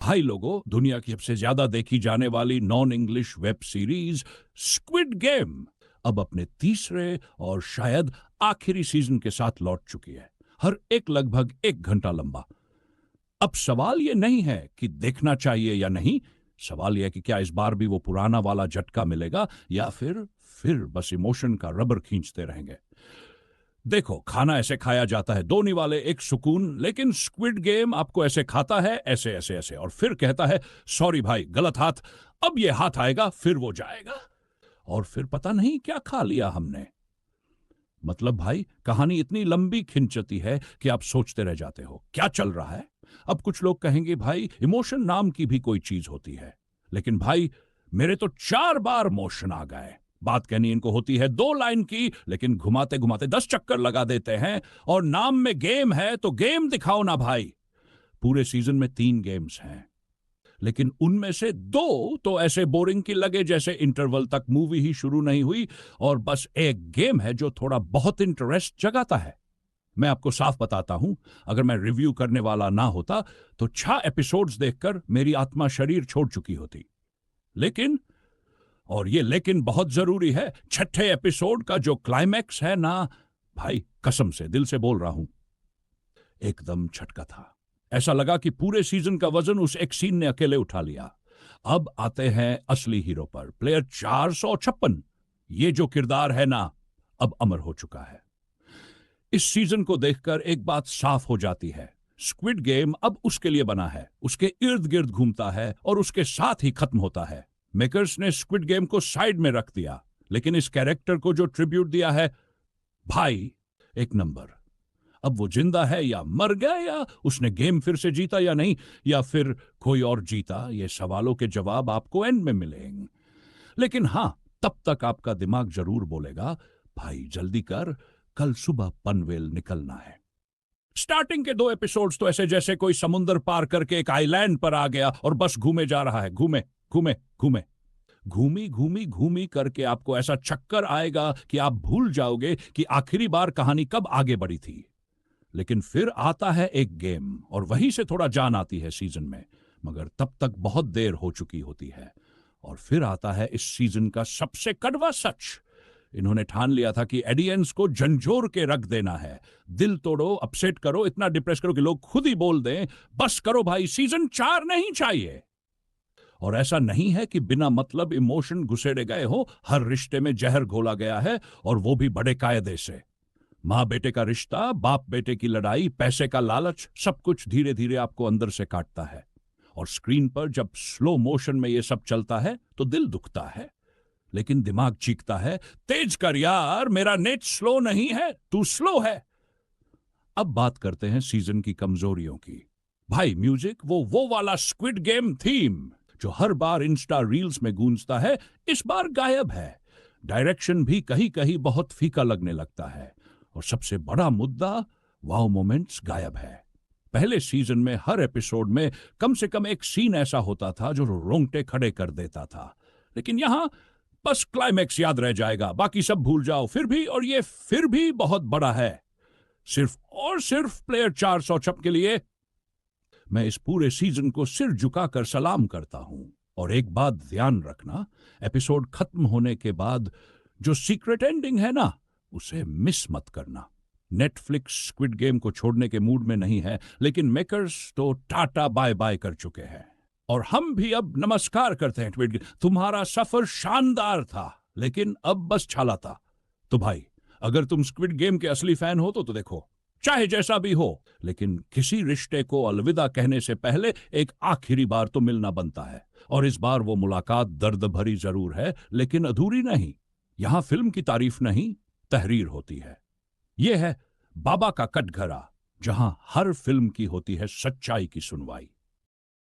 भाई लोगों, दुनिया की सबसे ज्यादा देखी जाने वाली non English web series squid game अब अपने तीसरे और शायद आखिरी सीजन के साथ लौट चुकी है। हर एक लगभग 1 घंटा लंबा। अब सवाल यह नहीं है कि देखना चाहिए या नहीं, सवाल यह है कि क्या इस बार भी वो पुराना वाला झटका मिलेगा या फिर बस इमोशन का रबर खींचते रहेंगे। देखो, खाना ऐसे खाया जाता है, दो निवाले एक सुकून, लेकिन स्क्विड गेम आपको ऐसे खाता है, ऐसे ऐसे ऐसे, और फिर कहता है सॉरी भाई, गलत हाथ, अब ये हाथ आएगा फिर वो जाएगा, और फिर पता नहीं क्या खा लिया हमने। मतलब भाई, कहानी इतनी लंबी खिंचती है कि आप सोचते रह जाते हो क्या चल रहा है। अब कुछ लोग कहेंगे भाई, इमोशन नाम की भी कोई चीज होती है, लेकिन भाई मेरे तो 4 बार मोशन आ गए। बात कहनी इनको होती है 2 लाइन की, लेकिन घुमाते घुमाते 10 चक्कर लगा देते हैं। और नाम में गेम है तो गेम दिखाओ ना भाई। पूरे सीजन में 3 गेम्स हैं, लेकिन उनमें से 2 तो ऐसे बोरिंग की लगे जैसे इंटरवल तक मूवी ही शुरू नहीं हुई, और बस एक गेम है जो थोड़ा बहुत इंटरेस्ट जगाता है। मैं आपको साफ बताता हूं, अगर मैं रिव्यू करने वाला ना होता तो 6 एपिसोड्स देखकर मेरी आत्मा शरीर छोड़ चुकी होती। लेकिन, और ये लेकिन बहुत जरूरी है, 6ठे एपिसोड का जो क्लाइमैक्स है ना भाई, कसम से दिल से बोल रहा हूं, एकदम झटका था। ऐसा लगा कि पूरे सीजन का वजन उस एक सीन ने अकेले उठा लिया। अब आते हैं असली हीरो पर, प्लेयर 456। ये जो किरदार है ना, अब अमर हो चुका है। इस सीजन को देखकर एक बात साफ हो जाती है, स्क्विड गेम अब उसके लिए बना है, उसके इर्द गिर्द घूमता है और उसके साथ ही खत्म होता है। मेकर्स ने स्क्विड गेम को साइड में रख दिया, लेकिन इस कैरेक्टर को जो ट्रिब्यूट दिया है भाई, एक नंबर। अब वो जिंदा है या मर गया, या उसने गेम फिर से जीता या नहीं, या फिर कोई और जीता, ये सवालों के जवाब आपको एंड में मिलेंगे। लेकिन हां, तब तक आपका दिमाग जरूर बोलेगा भाई जल्दी कर, कल सुबह पनवेल निकलना है। स्टार्टिंग के 2 एपिसोड्स तो ऐसे जैसे कोई समुंदर पार करके एक आइलैंड पर आ गया और बस घूमे जा रहा है, घूमे घूमे घूमे, घूमी घूमी घूमी करके आपको ऐसा चक्कर आएगा कि आप भूल जाओगे कि आखिरी बार कहानी कब आगे बढ़ी थी। लेकिन फिर आता है एक गेम, और वहीं से थोड़ा जान आती है सीजन में, मगर तब तक बहुत देर हो चुकी होती है। और फिर आता है इस सीजन का सबसे कड़वा सच। इन्होंने ठान लिया था कि एडियंस को झंझोर के रख देना है, दिल तोड़ो, अपसेट करो, इतना डिप्रेस करो कि लोग खुद ही बोल दें बस करो भाई, सीजन 4 नहीं चाहिए। और ऐसा नहीं है कि बिना मतलब इमोशन घुसेड़े गए हो, हर रिश्ते में जहर घोला गया है, और वो भी बड़े कायदे से। मां बेटे का रिश्ता, बाप बेटे की लड़ाई, पैसे का लालच, सब कुछ धीरे धीरे आपको अंदर से काटता है। और स्क्रीन पर जब स्लो मोशन में ये सब चलता है तो दिल दुखता है, लेकिन दिमाग चीखता है तेज कर यार, मेरा नेट स्लो नहीं है, तू स्लो है। अब बात करते हैं सीजन की कमजोरियों की। भाई म्यूजिक, वो वाला स्क्विड गेम थीम जो हर बार इंस्टा रील्स में गूंजता है, इस बार गायब है। डायरेक्शन भी कहीं कहीं बहुत फीका लगने लगता है, और सबसे बड़ा मुद्दा, वाव मोमेंट्स गायब है। पहले सीजन में हर एपिसोड में कम से कम एक सीन ऐसा होता था जो रोंगटे खड़े कर देता था, लेकिन यहां बस क्लाइमैक्स याद रह जाएगा, बाकी सब भूल जाओ। फिर भी, और ये फिर भी बहुत बड़ा है, सिर्फ और सिर्फ प्लेयर 406 के लिए मैं इस पूरे सीजन को सिर झुकाकर सलाम करता हूं। और एक बात ध्यान रखना, एपिसोड खत्म होने के बाद जो सीक्रेट एंडिंग है ना, उसे मिस मत करना। नेटफ्लिक्स स्क्विड गेम को छोड़ने के मूड में नहीं है, लेकिन मेकर्स तो टाटा बाय बाय कर चुके हैं, और हम भी अब नमस्कार करते हैं स्क्विड गेम। तुम्हारा सफर शानदार था, लेकिन अब बस छाला था। तो भाई, अगर तुम स्क्विड गेम के असली फैन हो तो देखो, चाहे जैसा भी हो, लेकिन किसी रिश्ते को अलविदा कहने से पहले एक आखिरी बार तो मिलना बनता है। और इस बार वो मुलाकात दर्द भरी जरूर है, लेकिन अधूरी नहीं। यहां फिल्म की तारीफ नहीं, तहरीर होती है। यह है बाबा का कटघरा, जहां हर फिल्म की होती है सच्चाई की सुनवाई।